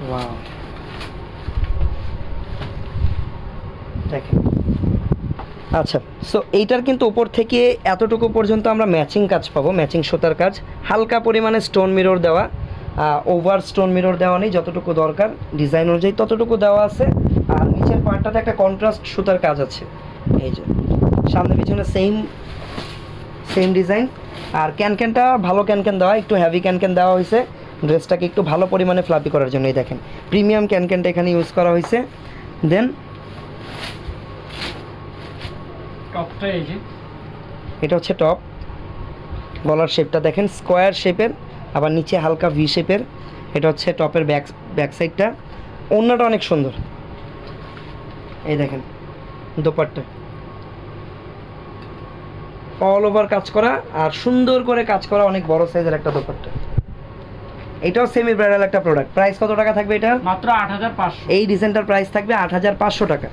Wow, দেখেন। আচ্ছা, so এইটার কিন্তু উপর থেকে এতটুকু পর্যন্ত আমরা ম্যাচিং কাজ পাবো, ম্যাচিং সুতার কাজ, হালকা পরিমাণে স্টোন মিরর দেওয়া, ওভার স্টোন মিরর দেওয়া নেই, যতটুকু দরকার ডিজাইন অনুযায়ী ততটুকু দেওয়া আছে। আর নিচের পার্টটাতে একটা কন্ট্রাস্ট সুতার কাজ আছে, এই যে সামনে পিছনে সেম সেম ডিজাইন। আর ক্যানক্যানটা ভালো ক্যানক্যান দেওয়া, একটু হ্যাভি ক্যানক্যান দেওয়া হয়েছে ড্রেসটাকে একটু ভালো পরিমাণে ফ্লাপি করার জন্য। এই দেখেন প্রিমিয়াম ক্যানক্যানটা এখানে ইউজ করা হয়েছে। দেন টপটা এই যে, এটা হচ্ছে টপ, গলার শেপটা দেখেন স্কোয়ার শেপের, আবার নিচে হালকা ভি শেপের। এটা হচ্ছে টপের ব্যাক সাইডটা। ওড়নাটা অনেক সুন্দর, এই দেখেন দোপাট্টা অল ওভার কাজ করা, আর সুন্দর করে কাজ করা, অনেক বড় সাইজের একটা দোপাট্টা। এটাও সেমি ব্রাইডাল একটা প্রোডাক্ট। প্রাইস কত টাকা থাকবে এটা? মাত্র 8,500। এই ডিজাইনটার প্রাইস থাকবে 8,500 টাকা।